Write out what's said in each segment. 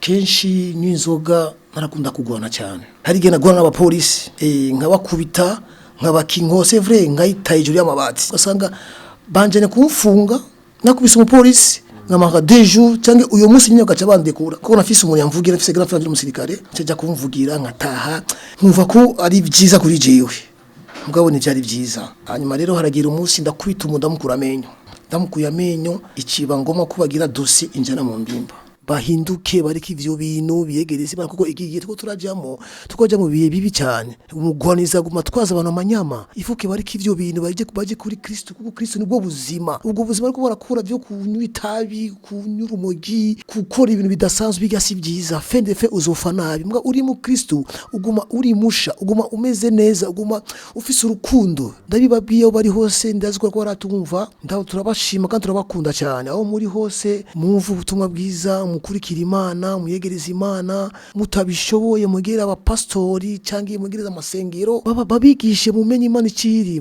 kenshi n'inzoga narakunda kugwana cyane hari igihe nagwana n'abapolisi nkabakubita nk'abakinkose vrai nkayitaye ijuru y'amabati ugasanga banjene kumfunga nakubise umupolisi nkamara 2 jours cyangwa uyo munsi nyine gaca bandekura kuko nafise umuntu yamvugira nafise grand frère umusirikare cyaja kumvugira nkataha nkumva ko ari byiza kuri jewe mugabo ni byari byiza hanyuma rero haragira umunsi ndakubita umuntu ndamukura amenyo iciba ngoma kubagira dossier injana mu ndimba bahinduke bariki ivyo bintu biyegereze kuko igiye tukoja mu bihe bibi cyane umugwaniza guma twaza abantu amanyama ifuke bariki ivyo bintu baje kuri Kristo kuko Kristo nibwo buzima ubwo buzima ariko barakura byo kunywa itabi kunyura umogi gukora ibintu bidasanzwe bigasi byiza fende fe uzofa nabi mbwa uri mu Kristo uguma uri musha uguma umeze neza uguma ufise urukundo ndabibabwiye bari hose ndaziko ko baratumva ndaho turabashima kandi turabakunda cyane aho muri hose mumva ubutumwa bwiza mukurikira Imana muyegereza Imana mutabishoboye mugera abapastori cyangwa mugereza amasengero babigishe mumenye Imana ikiri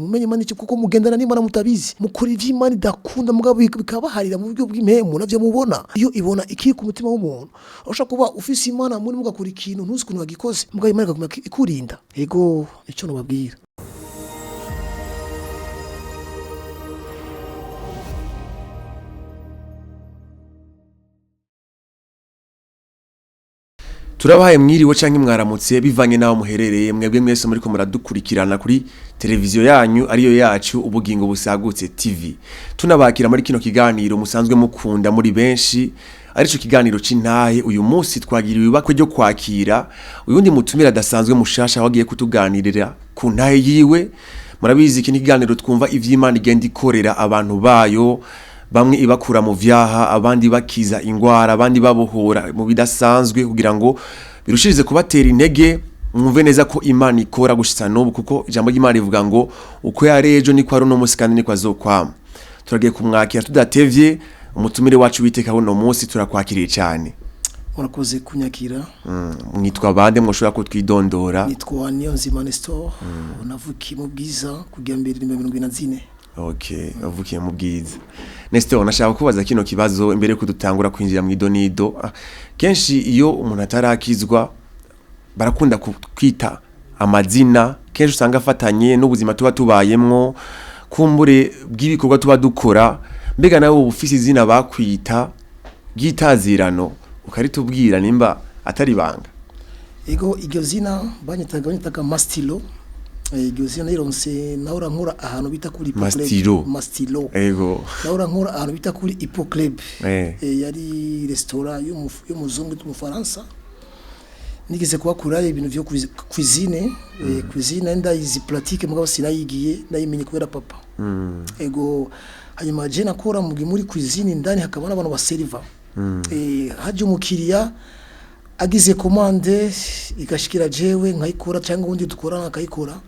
kuko mugendana n'Imana mutabizi mukuri ivy'Imana idakunda mugabo bikabaharira mu buryo bw'impemu navyo mubona iyo ibona ikiri ku mutima w'umuntu ushaka kuba ufise Imana muri mugakora ikintu ntuzi kuntu bagikoze mugabo Imana ikurinda ego ico no babwira. Turabahaye mwiriwe canke mwaramutse bivanye naho muherereye mwebwe mwese muri ko muradukurikirana kuri televiziyo yanyu ariyo yacu ubugingo busagutse TV. Tunabakira muri kino kiganiro musanzwe mukunda muri benshi arico kiganiro c'intahe uyu munsi twagiriwe ibakwe ryo kwakira uyundi mutumira dasanzwe mushasha wagiye kutuganirira ku ntahe yiwe. Murabizi iki kiganiro twumva ivy'Imana igenda ikorera abantu bayo bamwe ibakura mu vyaha abandi bakiza ingwara abandi babohora mu bidasanzwe kugira ngo birushirize kubatera intege mwumve neza ko Imana ikora gushitsa n'ubu kuko ijambo ry'Imana rivuga ngo uko yarejo niko ari no munsi kandi niko azokwama. Turagiye kumwakira tudatevye umutumire wacu witeka no munsi turakwakiriye cyane. Murakoze kunyakira. Mwitwa bande mwoshobora ko twidondora? Nitwa Niyonzima Nestor navukiye mu Bwiza kugira 2024. Okay, avukiye mu Bwiza. Nestor nashaka kubaza kino kibazo imbere ko dutangura kwinjira mu idonido. Kenshi iyo umuntu atarakizwa barakunda kwita amazina kenshi usanga afatanye n'ubuzima tuba tubayemwo kumbure bw'ibikorwa tuba dukora mbega nawe ufise izina bakwita gitazirano ukaritubwira nimba atari banga. Ego iryo zina banyitaga Mastilo. Iryo zina nironse naura nkora ahantu bita kuri Mastilo. Ego. Naura nkora ahantu bita kuri Hippoclub. Yari restaurant y'umuzungu mu Faransa. Nigeze kuhakura ibintu byo cuisine, cuisine ndayizi pratique mugabo sinayigiye nayimenye kubera papa. Ego hanyuma je nakora muri cuisine ndani hakaba n'abantu baserva. Haje umukiriya agize commande igashikira jewe nkayikora cyangwa undi dukorana akayikora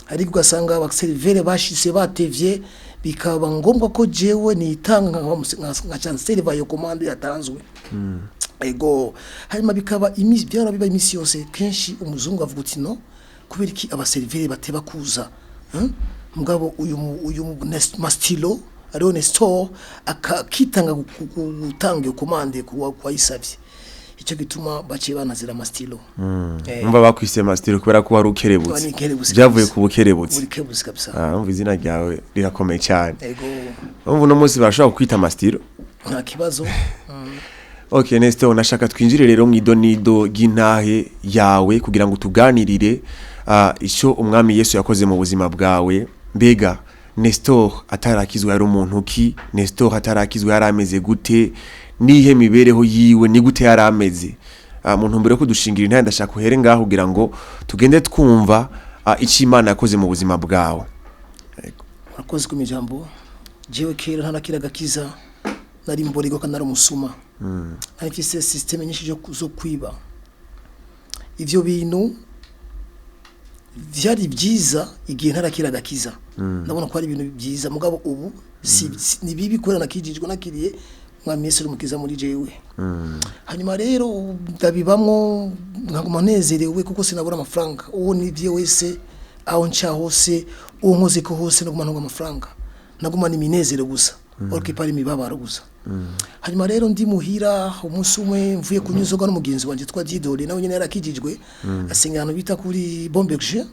ariko ugasanga abaservere bashise batevye bikaba ngombwa ko jewe nitanga nka chancellor yo commande yatanzwe. Ego hanyuma bikaba byara biba imisi yose kenshi umuzungu avuga uti no kubera iki abaservere bateba kuza mugabo uyu Mastilo ariho Nestor akitanga gutanga iyo commande kwa yisavye icyo gituma baciye banazira Mastilo. Umva bakwise Mastilo kubera ko wari ukerebutse byavuye ku bukerebutse kabisa. Umva izina ryawe rirakomeye cyane. Ego umva no munsi barashobora kwita Mastilo nta kibazo. Okay Nestor nashaka twinjire rero mu idonido gintahe yawe kugira ngo tuganirire icyo umwami Yesu yakoze mu buzima bwawe. Mbega Nestor atarakizwa yari umuntu ki? Nestor atarakizwa yari ameze gute? Nihe mibereho yiwe ni gute yari ameze? Muntu mbere ko dushingira intare ndashaka uhere ngaho kugira ngo tugende twumva icyo Imana yakoze mu buzima bwawe. Akoze ku mijambo jewe kera ntarakira gakiza nari mborigo kanari umusuma. Ariko system nyinshi zo kwiba ivyo bintu vyari byiza igihe ntarakira gakiza. Ndabona ko ari ibintu byiza mugabo ubu ni bibi kubera nakijijwe nakiriye mwami Yesu mukiza muri jewe. Hanyuma rero ndabibamwo nkaguma nezerewe kuko sinabura amafaranga uwo nivye wese aho nca hose uwo nkoze ko hose naguma amafaranga naguma ni minezero gusa orke pari mibabaro gusa hanyuma rero ndi muhira umunsi umwe mvuye kunywa inzoga n'umugenzi wanje twa Didole nawe nyene yarakijijwe asenga ahantu bita kuri Bomberger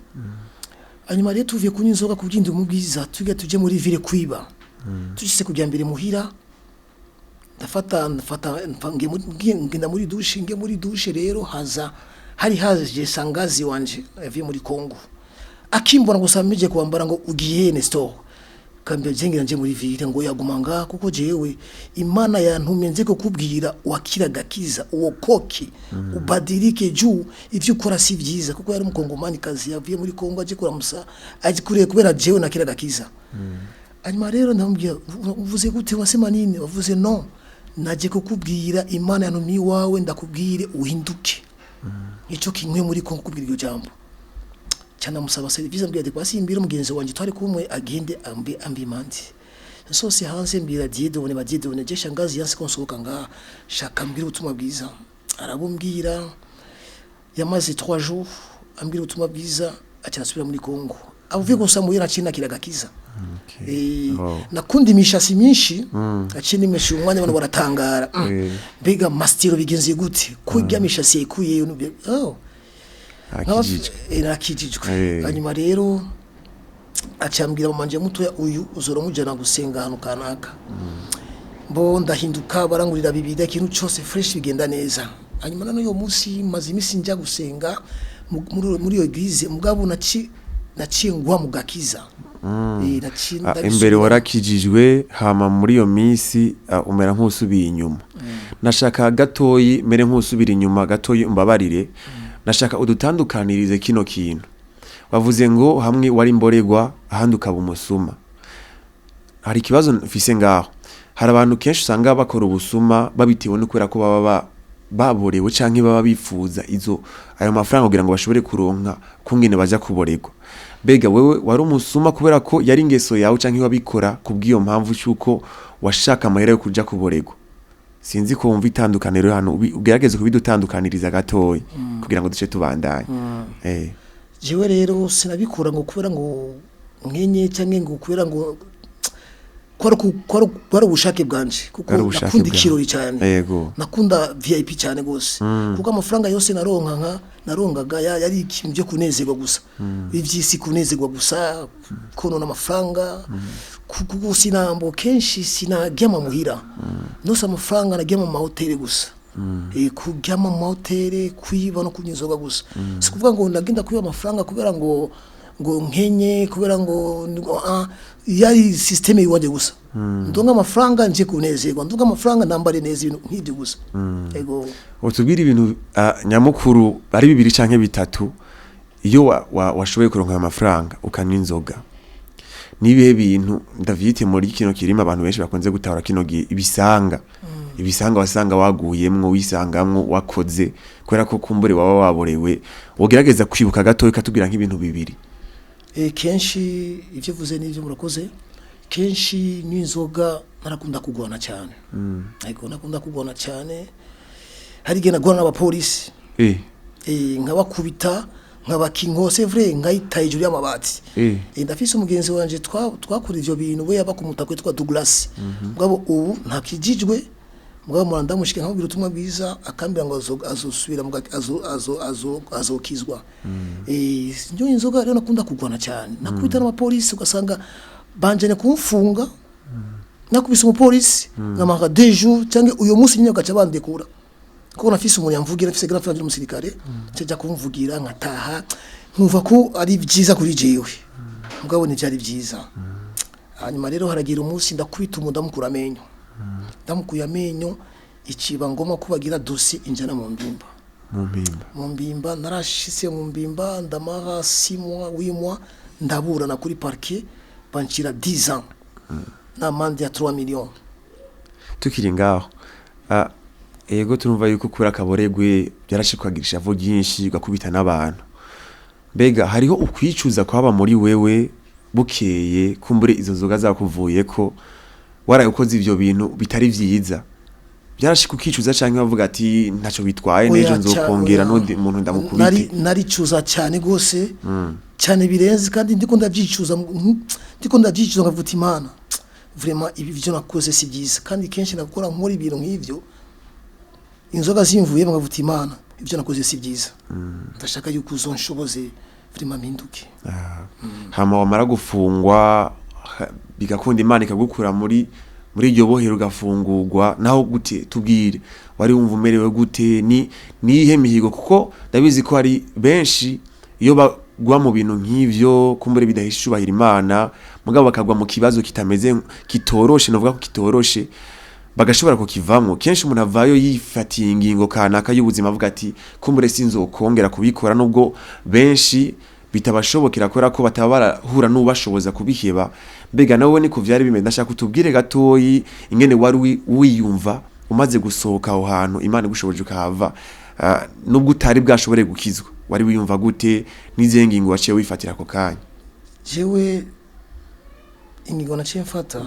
hanyuma rero tuvuye kunywa inzoga kubyinda umubwiza tuje muri ville kwiba tugise kujya mbere muhira ndafata ngenda muri douche rero haje sangazi wanje yavuye muri Kongo akimbona gusa mije kwambara ngo ugiye Nestor kambe jengira nje muri ville ngo yagumanga kuko jewe imana yantumye nze kukubwira wakira gakiza uwo koki ubadirike juu ivyo ukora si vyiza kuko yari umukongomani kazi yavuye muri Kongo aje kuramusa aje kuriye kubera jewe nakira gakiza hanyuma rero ndamubwira uvuze gute wasema nini wavuze no naje kukubwira imana yantumye wawe ndakubwire uhinduke ico kinkwe muri Kongo kubwira iryo jambo cyana musaba service mbira de kwasi imbira mugenzi wanje twari kumwe agende ambi mandi sose hanze mbira Didone badidone je shangazi yanse konsohoka nga shaka mbira ubutumwa bwiza arabumbwira yamaze 3 jours ambira ubutumwa bwiza acyasubira muri Kongo avuye gusa muhira kina kiragakiza nakundi mishasi myinshi akindi mweshe umwanya bano baratangara mbega mastiro bigenze gute kujya mishasi ikuye nakijijwe hanyuma rero acambwira manje mutoya uyu uzoromujana gusenga hano kanaka mbo ndahinduka barangurira bibida kintu cyose fresh bigenda neza hanyuma nano yo munsi maze imisi njya gusenga muri yo eglise mugabo naciye ngwa mugakiza imbere warakijijwe hama muri yo misi umera nk'usubiye inyuma nashaka gatoyi mere nk'usubira inyuma gatoyi umbabarire nashaka udutandukanirize kino kintu wavuze ngo hamwe wari mboregwa ahandi ukaba umusuma hari ikibazo mfise ngaho hari abantu kenshi usanga bakora ubusuma babitewe no kwera ko baba baborewe canke baba bifuza ayo mafaranga kugira ngo bashobore kuronka kungene baja kuboregwa bega wewe wari umusuma kubera ko yari ingeso yawe canke wabikora kubwiyo mpamvu cyuko washaka amahera yo kuja kuboregwa sinzi ko wumva itandukaniro hano ugerageze kubidutandukaniriza gatoyi kugira ngo duce tubandanye jewe rero sinabikora ngo kubera ngo nkenye canke ngo kubera ngo kwari ubushake bwanje kuko nakunda ikirori cyane nakunda VIP cyane gose kuko amafaranga yose narongaga yari ikintu byo kunezerwa gusa ivyisi kunezerwa gusa konona amafaranga kuko sinambo kenshi sinagyama muhira nose amafaranga nagyama mu hotel gusa kugyama mu hotel kwiba no kunyizoga gusa sikuvuga ngo ndagenda kwiba amafaranga kubera ngo nkenye kubera ngo yari systeme yiwaje gusa ndonga amafaranga nje kunezerwa ndonga amafaranga ndambare neza ibintu nk'ibyo gusa ego utubwira ibintu nyamukuru ari 2 canke 3 iyo washoboye kuronka amafaranga ukanywa inzoga nibihe bintu ndavyite muri kino kirima abantu benshi bakonze gutahura kino ibisanga wasanga waguyemwo wisangamwo wakoze kwera ko kumbure waba waborewe wogerageza kwibuka gato ikatubwira nk'ibintu 2 kenshi ivyo vuze n'ivyo murakoze kenshi n'inzoga narakunda kugwana cyane ariko nakunda kugwana cyane hari gena gwana n'abapolisi nkabakubita nkabakinko c'est vrai nkayita hejuru y'amabati ndafise umugenzi wanje twakora ivyo bintu we yaba kumutakwe twa Douglas mugabo ubu ntakijijwe mugabo muranda mushike nkabwira utumwa bwiza akambira ngo azosubira azokizwa nyo inzoga rero nakunda kugwana cyane nakubita n'abapolisi ugasanga banjene kumfunga nakubise umupolisi nkamara 2 jours cyangwa uyo munsi nyine gaca bandekura kuko nafise umuntu yamvugira nafise grand frère y'umusirikare cyaja kumvugira nkataha nkumva ko ari byiza kuri jewe mugabo ni byari byiza hanyuma rero haragira umunsi ndakubita umudamukura amenyo ndamukuye amenyo ikiba ngoma kubagira dossier injana mu mbimba narashise mu mbimba ndamara 6 mois 8 mois ndaburana kuri parquet banchira 10 ans na mande ya 3 millions tukiri ngaho ego turumva yuko kura kaboregwe byarashikwagirisha vo byinshi gakubita n'abantu mbega hariho ukwicuza kwaba muri wewe bukeye kumbure izo nzoga zakuvuye ko warayokoze ivyo bintu bitari vyiza byarashika ukicuza canke bavuga ati ntaco bitwaye nejo nzokongera n'undi muntu ndamukubite naricuza cyane gose cyane birenze kandi ndiko ndavyicuza ngavuta imana vraiment ibi byo nakoze si byiza kandi kenshi nakora nkora ibintu nk'ivyo inzoga zimvuye mwavuta imana ibyo nakoze si byiza ndashaka yuko uzonshoboze vraiment mpinduke hama wamara gufungwa bigakunda imana ikagukura muri iryo bohero ugafungurwa naho gute tubwire wari wumva umerewe gute nihe mihigo kuko ndabizi ko hari benshi iyo bagwa mu bintu nk'ivyo kumbure bidahishubahira imana mugabo bakagwa mu kibazo kitameze kitoroshe novuga ko kitoroshe bagashobora kukivamwo kenshi umuntu avayo yifatiye ingingo kanaka y'ubuzima avuga ati kumbure sinzokongera kubikora nubwo benshi bitabashobokera kubera ko batabarahura n'ubashoboza kubiheba mbega nawe ni kuvyari bimeze ndashaka kutubwire gatoyi ingene wari wiyumva umaze gusohoka aho hantu imana igushoboje ukahava nubwo utari bwashobore gukizwa wari wiyumva gute n'izihe ngingo waciye wifatira ako kanya jewe ingingo naciye mfata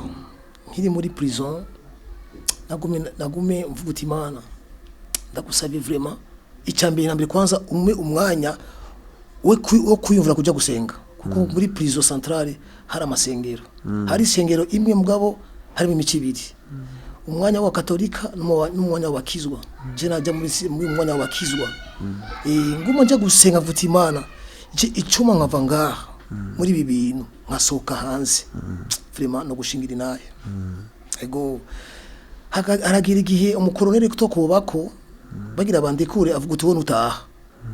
nkiri muri prison nagume mvuguta imana ndagusabye vraiment icambere nambere kwanza umwanya wo kwiyumvira kujya gusenga kuko muri prison centrale hari amasengero hari isengero imwe mugabo hari imico ibiri umwanya wa katolika n'umwanya wa bakizwa je najya muri umwanya wa bakizwa nguma njya gusenga mvuta imana icuma nkava ngaha muri ibi bintu nkasohoka hanze vraiment no gushingira inaye ego haragira igihe umukoroneri kutokubako bagira bandekure avuga uti wone utaha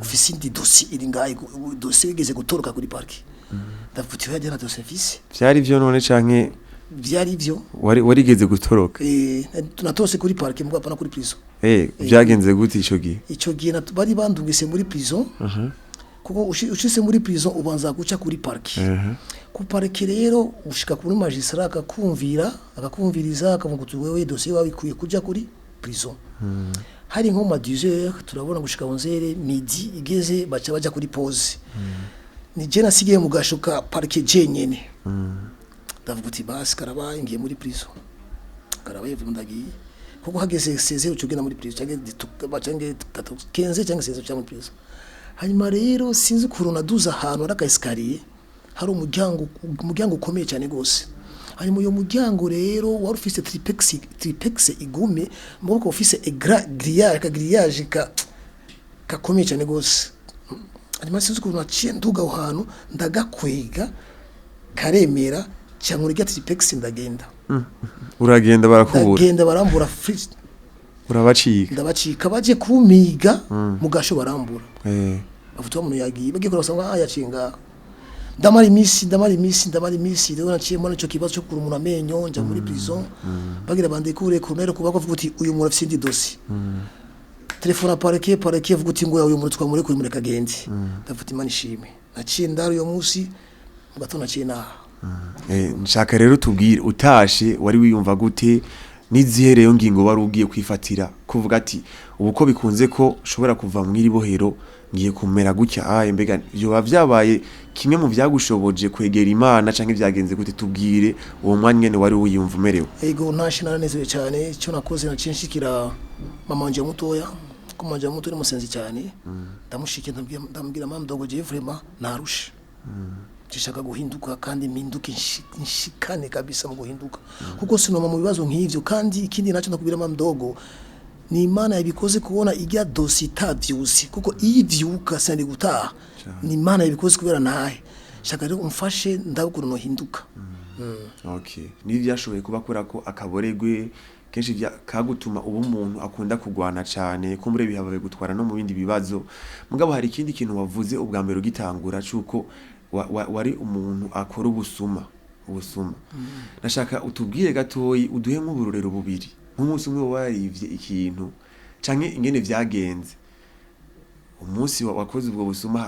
ufise indi dossier iri ngaye dossier igeze gutoroka kuri parki ndavuga yaje na dossier fisi vyari vyo none canke vyari vyo warigeze gutoroka tunatose kuri parki mbwa pana kuri prison vyagenze gute ico gihe bari bandungise muri prison kuko ushise muri prison ubanza guca kuri parki ku parki rero ushika kuri magistrat akakumviriza akavuga uti wewe dossier wawe ikwiye kuja kuri prison hari nko ma 10h turabona gushika 11h midi igeze baca baja kuri pause ni je nasigiye mu gashoka parki jenyene ndavuga uti basi karabaye ngiye muri prison karabaye ndagiye kuko hageze 16h ucugena muri prison cange 15 cange 16h cyangwa muri prison hanyuma rero sinzi kuruna duza ahantu araka escalier hari umuryango ukomeye cyane gose hanyuma uyo muryango rero wari ufise tripex igume mboko ufise grillage kakomeye cyane gose hanyuma sinzi kuruna naciye nduga aho hantu ndagakwega karemera cyangwa urya tripex ndagenda uragenda barakubura ndagenda barambura ndabacika baje kumiga mugasho barambura bavuga umuntu yagiye bagiye kurasanga yacinga ndamara imisi rero naciye muri ico kibazo cyo kurumuna amenyo nja muri prison bagira bandekure colonel kuba bavuga uti uyu muntu afite indi dossier telefone apareke avuga uti ngo uyu muntu twamure kuri muri kagende ndavuga imana ishime naciye ndaro uyo munsi mugatona naciye naha nshaka rero tubwire utashe wari wiyumva gute nizihereyo ngingo wari ugiye kwifatira kuvuga ati ubu ko bikunze ko ushobora kuva mu iribohero ngiye kumera gutya mbega byo bavyabaye kimwe mu vyagushoboje kwegera imana canke vyagenze gute tubwire uwo mwanya nyene wari wiyumva umerewe ego national nezere cyane cyo nakoze nacinshikira mama wanje mutoya ko manje muto ni musenzi cyane ndamushike ndambwira mama dogo je vraiment narusha Chishaka guhinduka kandi minduke nshikane kabisa mu guhinduka kuko sinoma mu bibazo nk'ivyo kandi ikindi naco nakubira mama mdogo ni imana yabikoze kubona ijya dosi tavyusi kuko ivyuka sandi gutaha ni imana yabikoze kubera nahe shaka rero umfashe ndabukuru no hinduka okay ni byashoboye kubakora ko akaboregwe kenshi kagutuma ubu umuntu akunda kugwana cyane kumbure bihabaye gutwara no mu bindi bibazo mugabo hari ikindi kintu wavuze ubwa mbere ugitangura cuko wari umuntu akora ubusuma nashaka utubwire gatoyi uduhe nk'uburorero bubiri nk'umunsi umwe warivye ikintu canke ingene vyagenze umunsi wakoze ubwo busuma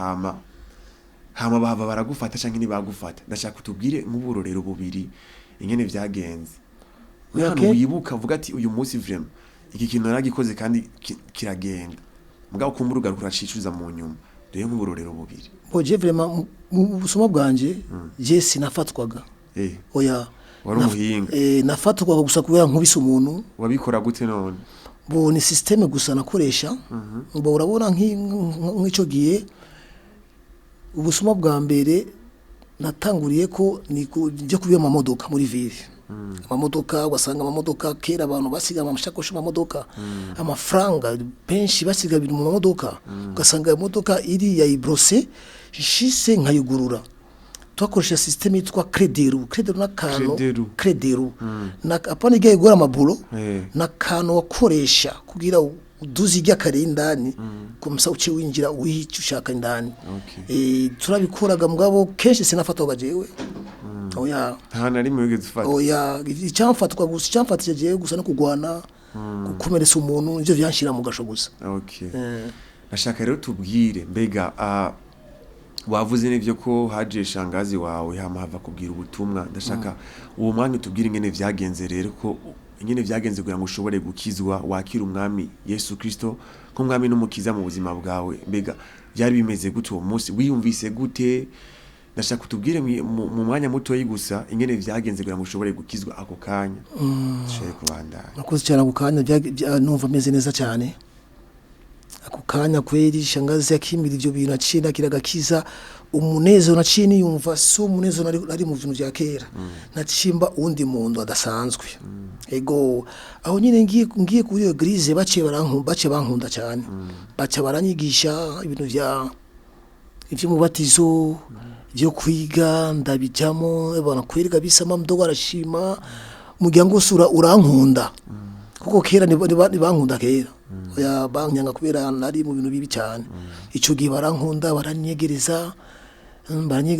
hama bahava baragufata canke ntibagufata ndashaka utubwire nk'uburorero bubiri ingene vyagenze wibuka uvuga ati uyu munsi vraiment iki kintu naragikoze kandi kiragenda mugabo kumbura ugaruka uracicuza mu nyuma duhe nk'uburorero bubiri boje vraiment mu busuma bwanje je sinafatwaga oya wari umuhinga nafatwaga gusa kubera nkubise umuntu wabikora gute none bo ni systeme gusa nakoresha ngo urabona nk'ico giye ubusuma bwa mbere natanguriye ko ni byo kubiya mu modoka muri ville amamodoka ugasanga amamodoka kera abantu basiga amashakoshi mu mamodoka amafaranga benshi basiga biri mu mamodoka ugasanga iyo modoka iri ya ibrose shise nkayugurura twakoresha system yitwa crederu nakano crederu na apana igiye gora amaburo nakano wakoresha kugira uduzi ijya kare indani kumsa uce winjira uhica ushaka indani turabikoraga mugabo kenshi sinafataga jewe oya hana rimwe wigeze ufata oya icyamfatwa gusa icyamfatije jewe gusa no kugwana gukomeretsa umuntu ivyo vyanshira mu gasho gusa nashaka rero tubwire mbega wavuze n'ivyo ko haje shangazi wawe hava kubwira ubutumwa ndashaka uwo mwanya tubwire ingene vyagenze rero ko ingene vyagenze kugira ngo ushobore gukizwa wakira umwami Yesu Kristo ko mwami n'umukiza mu buzima bwawe mbega byari bimeze gute uwo munsi wiyumvise gute ndashaka kutubwire mu mwanya muto gusa ingene vyagenze kugira ngo ushobore gukizwa ako kanya sheye kubandanya nakoze cyane ako kanya numva meze neza cyane ako kanya kweri shangazi yakimira ivyo bintu acina kiragakiza umunezero naciye niyumva so umunezero nari mu bintu bya kera nacimba undi muntu adasanzwe ego aho nyine ngiye kuri iyo grise bace bankunda cyane baca baranyigisha ibintu ivyo mubatizo byo kwiga ndabijamo ebana kweriga bisama mdogo arashima muryango usura urankunda kuko kera ni bankunda kera ya bankanga kubera nari mu bintu bibi cyane ico gihe barankunda baranyegereza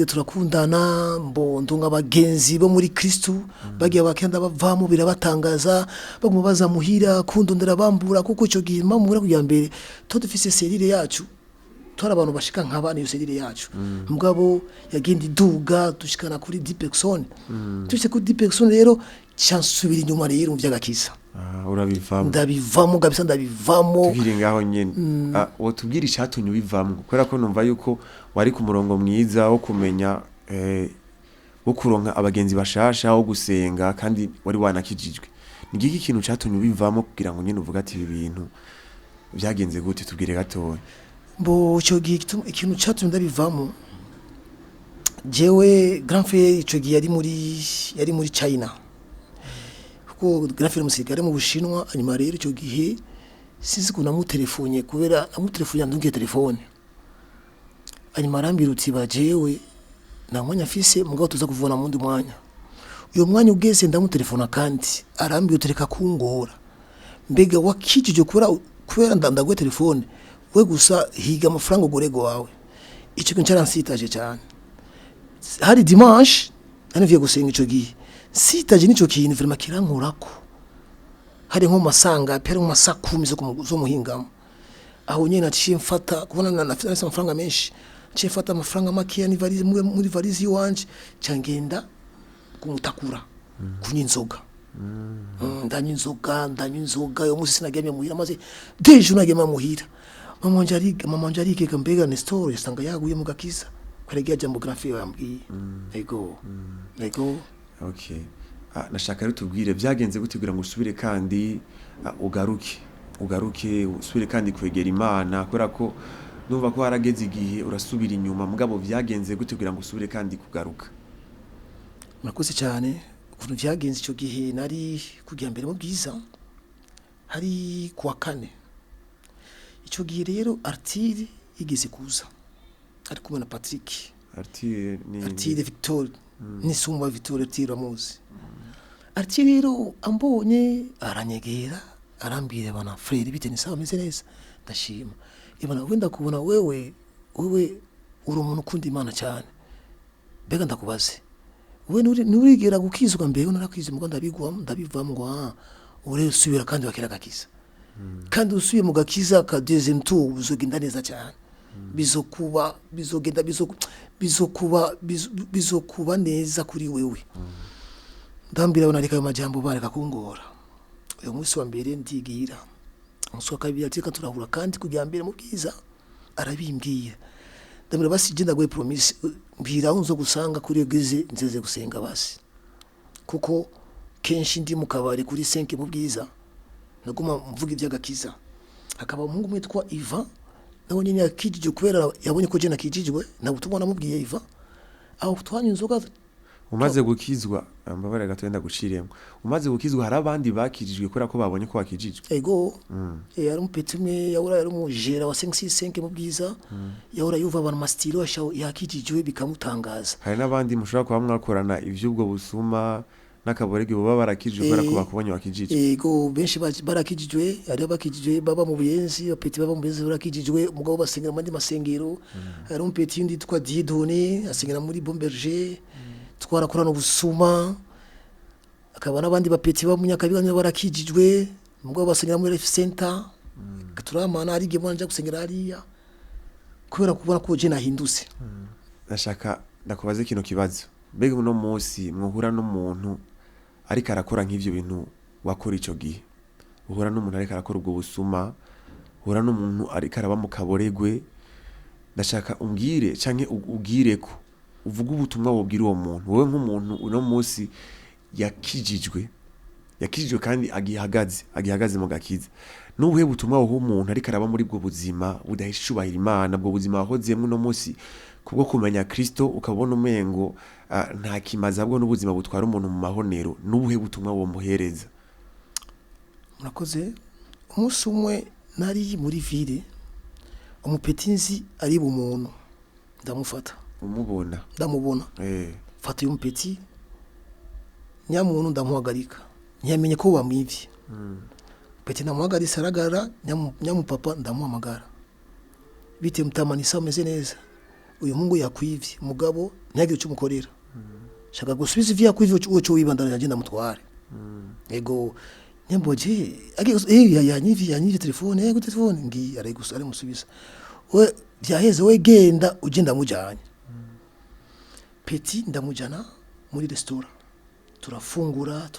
turakundana ndunga abagenzi bo muri Kristo bagiye bakenda bavamo birabatangaza bamubaza muhira kundondera bambura kuko ico gihe mamura kujya mbere to dufise serire yacu tora abantu bashika nk'abana iyo serire yacu mugabo yagenda iduga dushikana kuri 10 personnes tuse kuri 10 personnes rero chansubira inyuma rero mu byagakiza urabivamo ndabivamo kabisa ndabivamo tubiri ngaho nyene wotubwira icyatunye ubivamo kubera ko numva yuko wari ku murongo mwiza wo kumenya wo kuronka abagenzi bashasha wo gusenga kandi wari wanakijijwe ni giki kintu cyatunye ubivamo kugira ngo nyene uvuga ati ibi bintu byagenze gute tubwire gatoya bo cyo ikintu cyatumye ndabivamo jewe grand frère ico gihe yari muri China kuko grand frère musirikare mu Bushinwa anyuma rero ico gihe sinzi ko namutelefone kubera namutelefone ndungiye telefone anyuma arambira uti bajewe na mwanya afise mugabo tuza kuvuna mundi mwanya uyo mwanya ugeze ndamutelefona kandi arambira utereka kungora mbega wakijije kubera ndandagwe telefone we gusa higa amafaranga ugorego wawe ico kintu cyaransitaje cyane hari dimanche anaviye gusenga ico gihe sitaje nico kintu vraiment kirankurako hari nko masanga pere mu masakumi zo muhingamo aho nyene naciye mfata kubona nafite amafaranga menshi naciye mfata amafaranga makiya ni valise muri valise yiwanje cyangenda kumutakura kunyinzoga ndanywa inzoga yo musi sinagemye muhira maze deje unagema muhira mama wanje arike mbega ni story yasanga yaguye mu gakiza kwerege jambo grafi yambwiye ego okay nashaka rero tubwire byagenze gutegura ngo usubire kandi ugaruke usubire kandi kwegera Imana kubera ko numva ko harageze igihe urasubira inyuma mugabo byagenze gutegura ngo usubire kandi kugaruka nakoze cyane ukuntu byagenze icyo gihe nari kujya mbere mu bwiza hari kuwa kane icyo gihe rero Artire igeze kuza ari kumwe na Patrick Artire Victor ni sumba Victor Artire amuzi Artire rero ambonye aranyegera arambire bana frère bite ni sawa meze neza ndashima ibana wenda kubona wewe uri umuntu ukunda Imana cyane bega ndakubaze we nurigera gukizwa mbere narakwize mugo ndabivamo ngo ure usubira kandi wakira gakiza kandi usuye mu gakiza ka deuxième tour uzogenda neza cyane bizokuba neza kuri wewe ndambira bona reka amajambo bareka kungora uyu munsi wa mbere ndigira umunsi wa kabiri ati turahura kandi kujya mbere mu bwiza arabimbwiye ndamira basi genda gwe promise mbira unzo gusanga kuri eglise nzeze gusenga basi kuko kenshi ndi mu kabari kuri 5 mu bwiza naguma mvuga iby'agakiza akaba umuhungu mwitwa Ivan nawe nyine yakijije kubera yabonye ko je nakijijwe na butumwa namubwiye Ivan aho twanye inzoga umaze gukizwa mbabare gato yenda guciremo umaze gukizwa hari abandi bakijijwe kubera ko babonye ko wakijijwe ego yari umupeti umwe yahora yari umujera wa 565 mu bwiza yahora yuva abantu mastilo yakijijwe bikamutangaza. hari n'abandi mushobora kuba mwakorana ivy'ubwo busuma n'akaborege baba barakijijwe kubera ko bakubonye wakijijwe. Ego benshi barakijijwe ari bakijijwe baba mu buyenzi abapeti baba mu buyenzi barakijijwe umugabo basengera mu masengero. Hari umupeti yindi twa Dieudonné asengera muri Bomberger twarakorana ubusuma akaba n'abandi bapeti ba munyakabiganya barakijijwe umugabo basengera muri Life Center turamana ari gihe mwanje gusengera hariya kubera kubona ko je nahindutse. Nashaka ndakubaze kino kibazo mbega uno munsi mwohura n'umuntu ariko arakora nk'ivyo bintu wakora ico gihe uhura n'umuntu ariko arakora ubwo busuma uhura n'umuntu ariko araba mu kaboregwe ndashaka umbwire canke ugire ko uvuga ubutumwa wobwira uwo muntu wowe nk'umuntu uno munsi yakijijwe kandi agihagaze mu gakiza n'ubuhe butumwa wowe umuntu ariko araba muri bwo buzima budahishubahira Imana bwo buzima wahozemwe uno munsi kubwo kumenya Kristo ukabona umengo nta kimaza bwo n'ubuzima butwara umuntu mu mahonero n'ubuhe butumwa wo muhereza. Murakoze umunsi umwe nari muri ville umupetinzi ari bumuntu ndamufata ndamubona fata uyu mupeti nyamuntu ndamuhagarika ntiyamenye ko bamwivye peti namuhagarisa aragara nyamupapa ndamuhamagara bite mutamanisa ameze neza uyu mungu yakwivye mugabo ntiyagire cyo mukorera shaka gusubiza ivya kwivyo cyo wibandana agenda mutware ego nyamboje yanyivi telefone telefone ngi ari musubiza we byaheze we genda ugenda mujanye peti ndamujana muri restaurant turafungura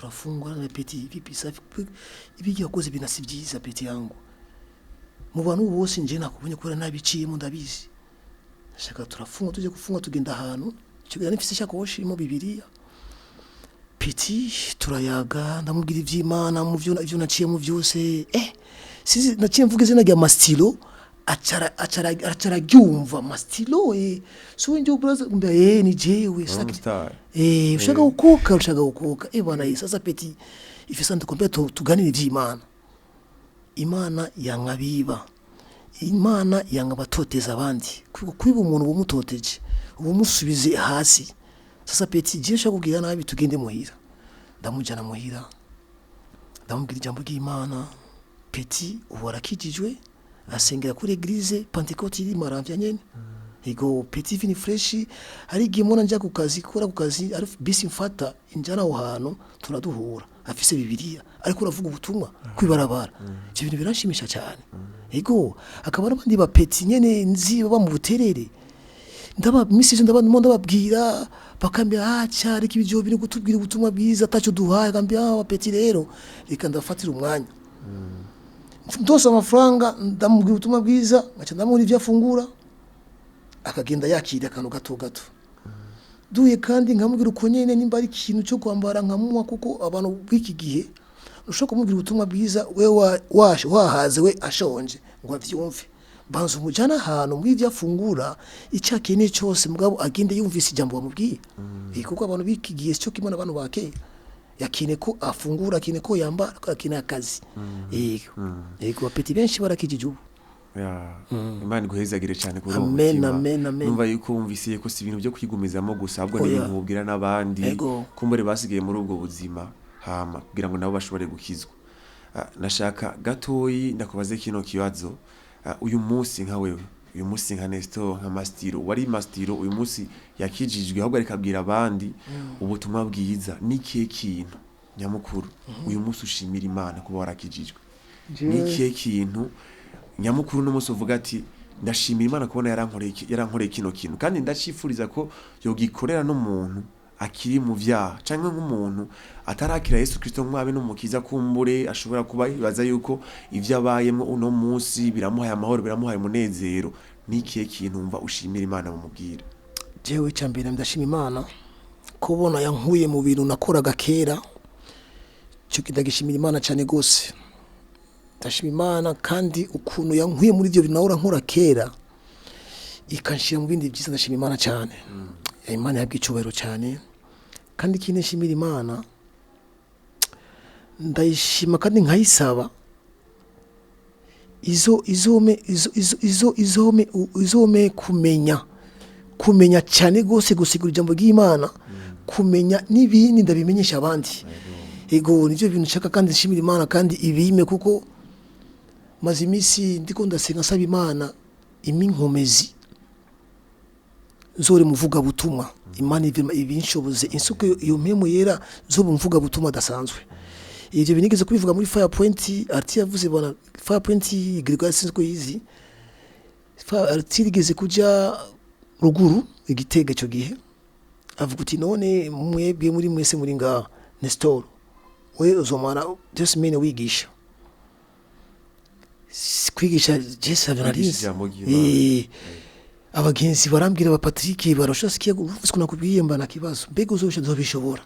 na peti vipi safi ibiki yakoze binasi byiza peti yangu mu bantu bose nje nakubonye ko nabiciyemo ndabizi shaka turafunga tuje gufunga tugenda ahantu cyo nifise shakoshi mu bibiliya peti turayaga ndamubwira ivy'Imana mu byo naciye mu byose sizi naciye mvuge zina rya mastilo achara gyumva mastilo so nje brother mbe ni jewe saka ushaka ukoka bana sasa peti ifisa ndakombe tuganire ivy'Imana Imana yangabiba Imana yangabatoteza abandi kwiba umuntu bumutoteje ubumusubize hasi sasa peti je shaka kugira nabi tugende muhira ndamujana muhira ndamubwira ijambo ry'Imana peti uwarakijijwe asengera kuri eglise Pentecote iri Maramvya nyene ego peti vini fresh ari gimona nja ku kazi ari bisi mfata injana aho hantu turaduhura afise bibiliya ariko uravuga ubutumwa kwibarabara ivyo bintu biranshimisha cyane ego akaba n'abandi ba peti nyene nzi baba mu buterere ndababwira bakambira acha reka ibyo biri gutubwira ubutumwa bwiza ataco duhaye akambira abapeti rero reka ndafatira umwanya ndose amafaranga ndamubwira ubutumwa bwiza ngaca ndamuri ivyo afungura akagenda yakira akantu gato duye kandi nkamubwira uko nyene nimba ari ikintu cyo kwambara nkamuwa kuko abantu bw'iki gihe ushaka kumubwira ubutumwa bwiza we wahaze we ashonje ngo avyumve banza umujana ahantu muri ivyo afungura icakene cyose mugabo agende yumvise ijambo bamubwiye kuko abantu b'iki gihe cyo kimwe n'abantu bake yakine ko afungura akine ko yambara akine akazi yego apeti benshi barakijije ubu Imana iguhezagire cyane kuri uwo mutima numva yuko wumvise ko si ibintu byo kwigumizamo gusa ahubwo n'ibintu ubwira n'abandi kumbure basigaye muri ubwo buzima hama kugira ngo nabo bashobore gukizwa. Nashaka gatoyi ndakubaze kino kibazo uyu munsi nka wewe uyu munsi nka Nestor nka Mastiro wari Mastiro uyu munsi yakijijwe ahubwo arikabwira abandi ubutumwa bwiza n'ikihe kintu nyamukuru uyu munsi ushimira Imana kuba warakijijwe n'ikihe kintu nyamukuru n'umunsi uvuga ati ndashimira Imana kubona yarankoreye kino kintu kandi ndacifuriza ko yogikorera n'umuntu akiri mu vyaha canke nk'umuntu atarakira Yesu Kristo nk'abe n'umukiza kumbure ashobora kuba ibaza yuko ivyo abayemo uno munsi biramuhaye amahoro biramuhaye umunezero n'ikihe kintu umva ushimira Imana mu mubwira. Jewe cyambere ndashima Imana kubona yankuye mu bintu nakoraga kera cyo kidagishimira Imana cyane gose ndashima Imana kandi ukuntu yankuye muri ivyo bintu naura nkora kera ikanshira mu bindi byiza ndashima Imana cyane Imana yabwicubahiro cyane kandi ikindi nshimira Imana ndayishima kandi nkayisaba izome kumenya cyane gose gusigura ijambo ry'Imana, kumenya n'ibindi ndabimenyesha abandi. Ego nivyo bintu nshaka kandi nshimira Imana kandi ibime, kuko maze imisi ndiko ndasenga nsaba Imana iminkomezi nzore muvuga butumwa. Imana ibinshoboze insuko iyo mpemu yera zo bumvuga butumwa dasanzwe. Ivyo binigeze kubivuga muri Firepoint, arti yavuze bana Firepoint Gregoire sinzwe yizi. Arti rigeze kuja ruguru Igitega cyo gihe. Avuga uti none mwebwe muri mwese muri nga Nestor, we uzomara just mene wigisha. Kwigisha Jesse Avenalize. Abagenzi barambwira ba Patrick baroshasikiye gufuswa nakubwiye mba nakibazo. Mbega uzobishobora.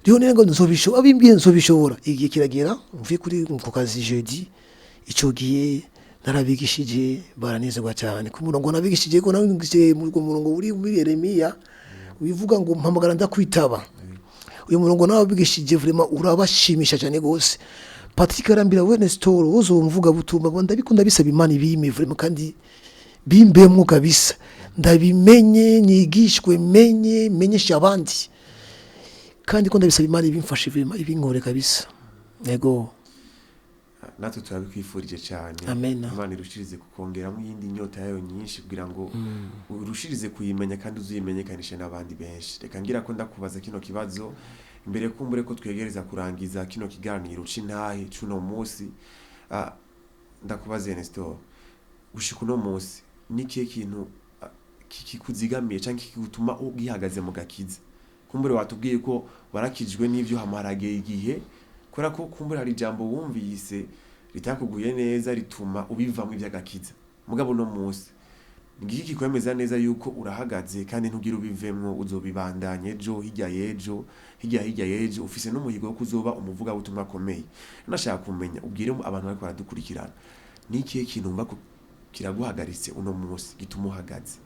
Rero nengo nzobishobora, abimbiye nzobishobora. Igihe kiragera mvuye kuri ku kazi jeudi, ico gihe narabigishije baranezerwa cyane. Ku murongo nabigishije ko nabigishije mu murongo uri muri Yeremiya wivuga ngo mpamagara ndakwitaba. Uyu murongo nabigishije vraiment urabashimisha cyane gose. Patrick arambira we Nestor uzomvuga butumba ngo ndabikunda bisaba Imana ibime vraiment kandi bimbemwo kabisa. Ndabimenye nyigishwe menyesha abandi. Kandi ko ndabisaba Imana ibimfashe ibinkore kabisa. Yego. Natwe turabikwifurije cyane. Amen. Imana irushirize kukongeramo iyindi nyota yayo nyinshi kugira ngo urushirize kuyimenya kandi uzimenyekanishe n'abandi benshi. Reka ngira ko ndakubaza kino kibazo imbere kumbure ko twegereza kurangiza kino kiganiro c'intahe cuno munsi. Ndakubaza Nestor, ushika uno munsi niki kintu kikuzigamiye canke kigutuma ugihagaze mu gakiza? Kumbure watubwiye ko warakijwe n'ivyo hamarage igihe, kora ko kumbure hari jambo wumvise ritakuguye neza rituma ubivamwe ivy'agakiza. Mugabo no munsi ngiki kikwemeza neza yuko urahagaze kandi ntugira ubivemwo, uzobibandanye ejo hirya yejo ufise n'umuhigo wo kuzoba umuvuga butumwa akomeye. Nashaka kumenya ubwire abantu bari baradukurikirana niki kintu umva ko kiraguhagaritse uno munsi gituma uhagaze?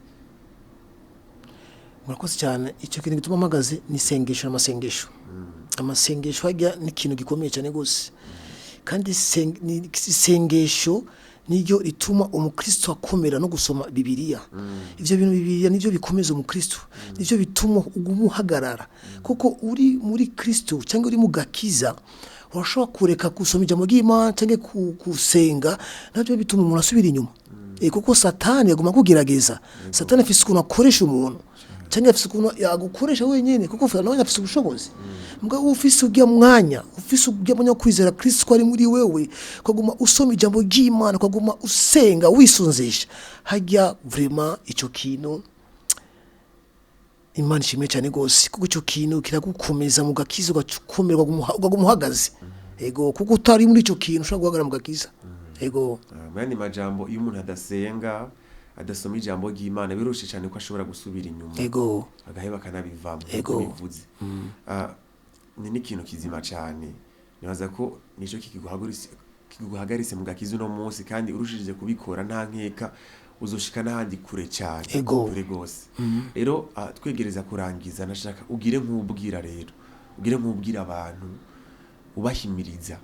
Murakoze cyane. Icyo kintu gituma mpagaze ni sengesho n'amasengesho. Amasengesho hajya ni ikintu gikomeye cyane gose. Kandi sengesho niryo rituma umukristo akomera no gusoma Bibiliya. Ivyo bintu Bibiliya nivyo bikomeza umukristo. Nivyo bituma ugumuhagarara. Kuko uri muri Kristo cyangwa uri mu gakiza urashobora kureka gusoma ijambo ry'Imana cyangwa kusenga, navyo bituma umuntu asubira inyuma. Kuko Satani yaguma kugerageza. Satani afise ukuntu akoresha umuntu. Cyangwa afise ukuntu yagukoresha wenyene kuko ufite nawe afise ubushobozi. Mbwa ufise ujya mwanya, ufise ujya mwanya kwizera Kristo ari muri wewe, kuguma usoma ijambo ry'Imana, kuguma usenga wisunzisha. Hajya vraiment ico kintu Imana ishimye cyane gose, kuko ico kintu kiragukomeza mu gakiza ugakomerwa ugumuhagaze. Ego kuko utari muri ico kintu ushaka guhagarara mu gakiza. Ego mani majambo iyo umuntu adasenga adasoma ijambo ry'Imana birushe cyane ko ashobora gusubira inyuma. Ego agaheba kanabivamo uko bivuze. Ni ikintu kizima cyane. Nibaza ko nico kiguhagaritse mu gakiza uno munsi, kandi urushije kubikora nta nkeka uzoshika n'ahandi kure cyane. Kure gose. Rero twegereza kurangiza nashaka ugire nk'ubwira rero. Ugire nk'ubwira abantu ubahimiriza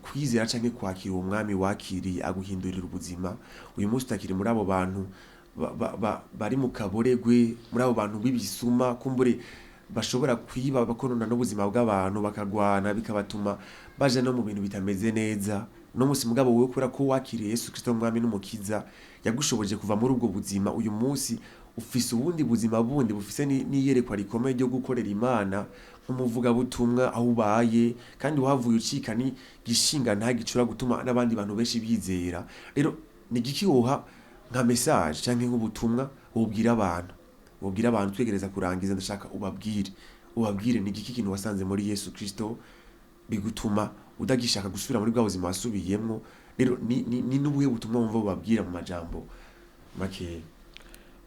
kwizera canke kwakira umwami wakiriye aguhindurira ubuzima. Uyu munsi utakiri muri abo bantu bari mu kaboregwe, muri abo bantu bibisuma kumbure bashobora kwiba bakonona n'ubuzima bw'abantu bakagwana bikabatuma baje no mu bintu bitameze neza. No munsi mugabo wewe kura ko wakiriye Yesu Kristo umwami n'umukiza yagushoboje kuva muri ubwo buzima, uyu munsi ufise ubundi buzima bundi bufise niyerekwa rikomeye ryo gukorera Imana nk'umuvuga butumwa aho ubaye, kandi wavuye ucika ni gishinga nta gicura gutuma n'abandi bantu benshi bizera. Rero ni giki woha nka message canke nk'ubutumwa ubwira abantu twegereza kurangiza ndashaka ubabwire ni giki kintu wasanze muri Yesu Kristo bigutuma udagishaka gusubira muri bwa buzima wasubiyemwo. Rero ni nubuhe butumwa wumva ubabwira mu majambo make?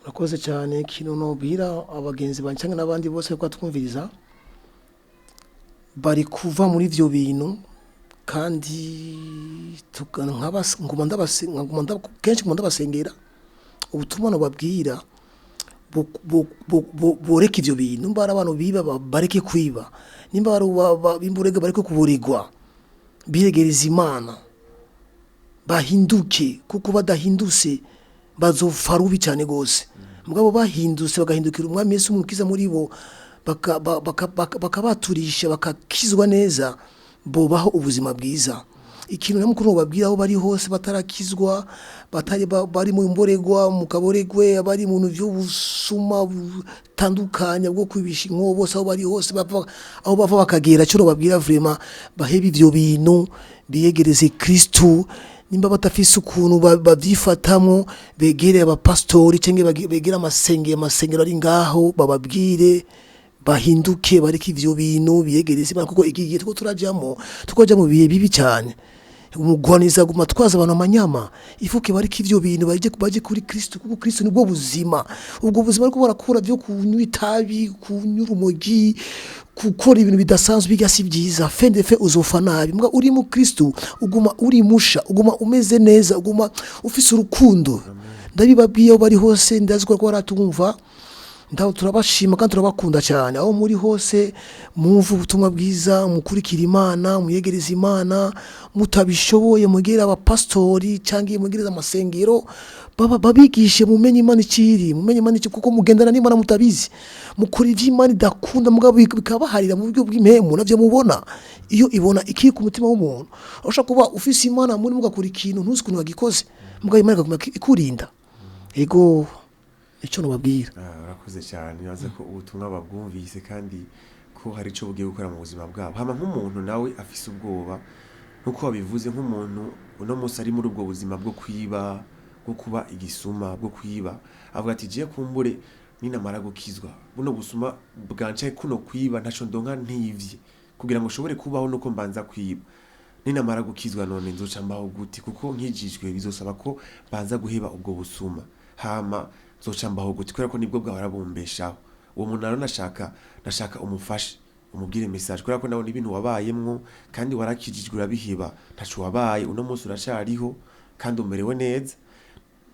Murakoze cyane. Kino nobwira abagenzi banje cyangwa n'abandi bose ko twumviriza bari kuva muri ivyo bintu, kandi kenshi nguma ndabasengera. Ubutumwa nobabwira boreka ivyo bintu. Nimba ari abantu biba bareke kwiba, nimba ari bimburega bareke kuburegwa, biregereza Imana, bahinduke, kuko badahindutse bazopfa rubi cyane gose. Mugabo bahindutse bagahindukira Umwami Yesu umukiza muri bo, bakabaturisha bakakizwa neza, bobaho ubuzima bwiza. Ikintu namukuru babwira aho bari hose batarakizwa, bari mu mboregwa, mu kaboregwe, abari mu bintu by'ubusuma butandukanye bwo kwibisha inkobo, bose aho bari hose aho bava bakagera, cyo babwira vraiment bahebe ivyo bintu, biyegereze Kristo. Nimba batafise ukuntu bavyifatamo, begere abapastori cyangwa begere amasengero ari ngaho, bababwire bahinduke, bareke ivyo bintu, biyegereze Imana, kuko igihe turajamo bihe bibi cyane. Umugwaniza guma twaza abantu amanyama, ifuke bareke ivyo bintu, baje kuri Kristo, kuko Kristo nibwo buzima. Ubwo buzima ariko barakura byo kunywa itabi, kunywa urumogi, gukora ibintu bidasanzwe bigasi byiza, fendefe uzofa nabi. Mbwa uri mu Kristo uguma uri musha, uguma umeze neza, uguma ufise urukundo. Ndabibabwiye aho bari hose, ndaziko ko baratumva, ndaho turabashima kandi turabakunda cyane. Aho muri hose mwumva ubutumwa bwiza, mukurikira Imana, muyegereza Imana, mutabishoboye mugera abapastori cyangwa mugereza amasengero, babigishe mumenye Imana ikiri, kuko mugendana n'Imana mutabizi, mukuri ivy'Imana idakunda, mugabo bikabaharira mu buryo bw'impemu navyo mubona. Iyo ibona ikiri ku mutima w'umuntu, ushaka kuba ufise Imana muri mugakora ikintu ntuzi kuntu bagikoze, mugabo Imana ikurinda. Ego icyo nubabwira. Urakoze cyane, yaze ko ubutumwa babwumvise kandi ko hari ico bugiye gukora mu buzima bwabo. Hama nk'umuntu nawe afise ubwoba, nkuko wabivuze, nk'umuntu uno munsi ari muri ubwo buzima bwo kwiba, bwo kuba igisuma, bwo kwiba, avuga ati je kumbure ninamara gukizwa buno busuma bwanje kuno kwiba ntaco ndonka ntivye, kugira ngo ushobore kubaho nuko mbanza kwiba. Ninamara gukizwa none nzoca mbaho guti, kuko nkijijwe bizosaba ko banza guheba ubwo busuma, hama zoca mbaho guti, kubera ko nibwo bwarabumbeshaho. Uwo muntu rero nashaka umufashe, umubwire message, kubera ko nawe n'ibintu wabayemwo kandi warakijijwe urabiheba, ntaco wabaye, uno munsi uracariho kandi umerewe neza.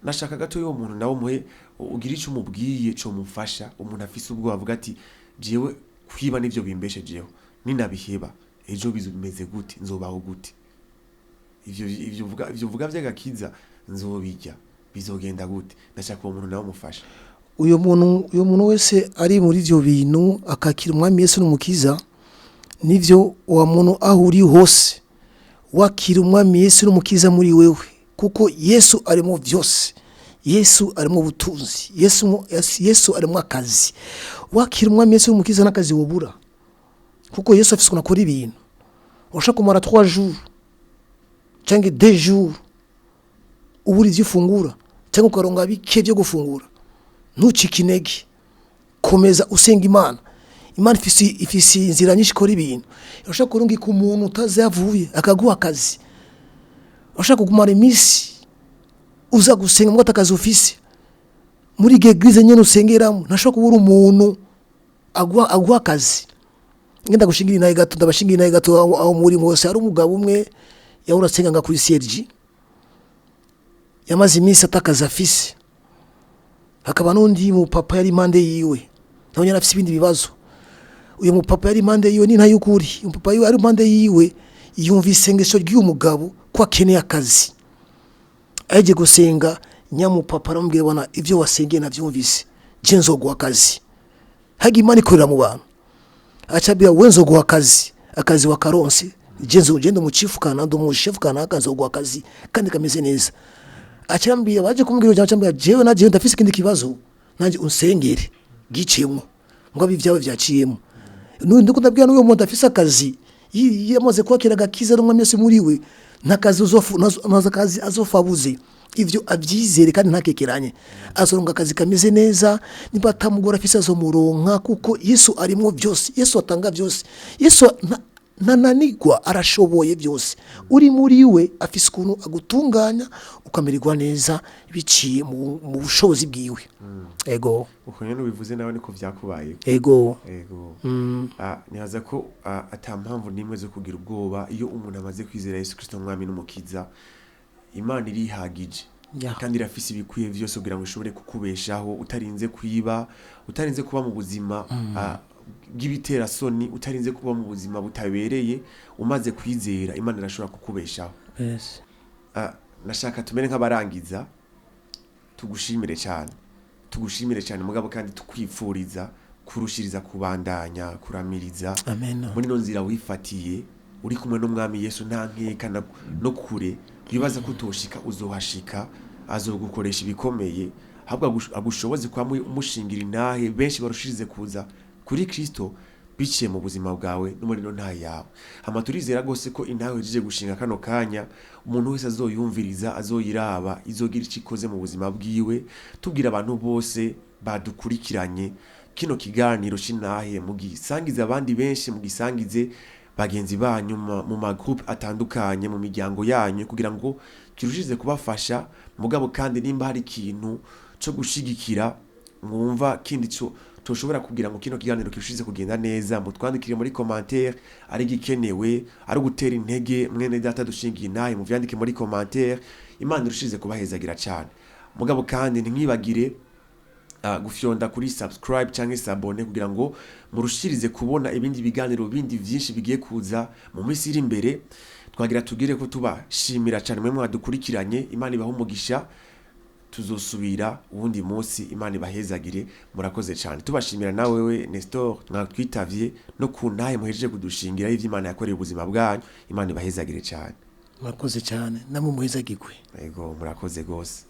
Nashaka gato yo muntu nawe muhe ugira ico umubwiye cyo mufasha. Umuntu afise ubwo avuga ati jewe kwiba nivyo bimbeshejeho, ninabiheba ejo bizumeze gute, nzobaho gute, ivyo vuga vy'agakiza nzobijya, bizogenda gute. Nashaka uwo muntu nawe mufasha. Uyo muntu wese ari muri ivyo bintu akakira Umwami Yesu n'umukiza, nivyo wa muntu aho uri hose wakira Umwami Yesu n'umukiza muri wewe, kuko Yesu arimo vyose. Yesu arimo butunzi, Yesu arimo akazi. Wakira Umwami Yesu n'umukiza n'akazi wobura, kuko Yesu afise kunakora ibintu. Ushaka kumara 3 jours cyangwa 2 jours uburi vyifungura, cyangwa ukaronga bike byo gufungura, ntucike intege, komeza usenga Imana. Imana ifise inzira nyinshi ikora ibintu. Ushaka kurungi ku muntu utazavuye akaguha akazi, ushaka kugumara iminsi uza gusenga ngo atakazi ufise muri eglise nyene usengeramo, ntashaka kubura umuntu agwa akazi. Ngenda gushingira naye gato, ndabashingira naye gato aho muri hose. Hari umugabo umwe yahora asenga nga kuri CRG, yamaze iminsi atakaza afise. Hakaba n'undi mu papa yari impande yiwe, nawe yarafise ibindi bibazo. Uyu mu papa yari impande yiwe ni ntayukuri, uyu papa yiwe ari impande yiwe, yumvise isengesho ry'uyu mugabo ko akeneye akazi. Aje gusenga, nyamu papa aramubwira bana ivyo wasengeye navyumvise, je nzoguha akazi. Hagi Imana ikorera mu bantu, acabira we nzoguha akazi wa karonse, je nzogenda mu chifu kana ndo mu chef kana nzoguha akazi kandi kameze neza. Acambira baje kumbwira acambira jewe naje ndafise ikindi kibazo, nanje unsengere giciyemo ngo bivyawe vyaciyemo. Ndiko ndabwira n'uwo muntu afise akazi, yamaze kwakira gakiza n'Umwami Yesu muri we, ntakazi azofabuze. Ivyo abyizere kandi ntakekeranye, azoronga akazi kameze neza. Niba atamugora afise azomuronka, kuko Yesu arimo byose. Yesu atanga byose. Yesu nananigwa, arashoboye byose. Uri muri we afise ukuntu agutunganya ukamererwa neza biciye mu bushobozi bwiwe. Ego uko nyene bivuze nawe niko vyakubaye. Ego nihaza ko atampamvu nimwe zo kugira ubwoba iyo umuntu amaze kwizera Yesu Kristo Umwami n'umukiza. Imana irihagije Ya. kandi irafise ibikwiye vyose kugira ngo ishobore kukubeshaho utarinze kwiba, utarinze kuba mu buzima bw'ibitera soni, utarinze kuba mu buzima butabereye. Umaze kwizera Imana irashobora kukubeshaho. Yes. Nashaka tumere nk'abarangiza, tugushimire cyane mugabo kandi tukwifuriza kurushiriza kubandanya kuramiriza Amen. muri no nzira wifatiye uri kumwe n'umwami Yesu nta nkeka no kure wibaza kutoshika uzohashika, azogukoresha ibikomeye habwa agushoboze kwa umushingira intahe benshi barushirize kuza kuri Kristo biciye mu buzima bwawe no muri no nta yawe. Amaturizera gose ko intahe ije gushinga kano kanya umuntu wese azoyumviriza azoyiraba izogira icikoze mu buzima bwiwe. Tubwira abantu bose badukurikiranye kino kiganiro c'intahe mugisangize abandi benshi, mugisangize bagenzi banyu mu magroupe atandukanye mu miryango yanyu kugira ngo kirushize kubafasha. Mugabo kandi nimba hari ikintu cyo gushigikira mwumva kindi cyo toshobora kugira ngo kino kiganiro kirushize kugenda neza, mutwandikire muri commentaire ari gikenewe, ari gutera intege mwene data dushingiye naye mu vyandike muri commentaire. Imana irushize kubahezagira cyane. Mugabo kandi ntimwibagire gufyonda kuri subscribe cyangwa s'abone kugira ngo murushirize kubona ibindi biganiro bindi vyinshi bigiye kuza mu minsi iri imbere. Twagira tugire ko tubashimira cyane mwe mwadukurikiranye. Imana ibahe umugisha, tuzosubira ubundi munsi. Imana ibahezagire, murakoze cyane. Tubashimira nawe we Nestor mwatwitavye no kuntaye muhejeje kudushingira ivyo Imana yakoreye ubuzima bwanyu. Imana ibahezagire cyane. Murakoze cyane namwe muhezagirwe. Yego murakoze gose.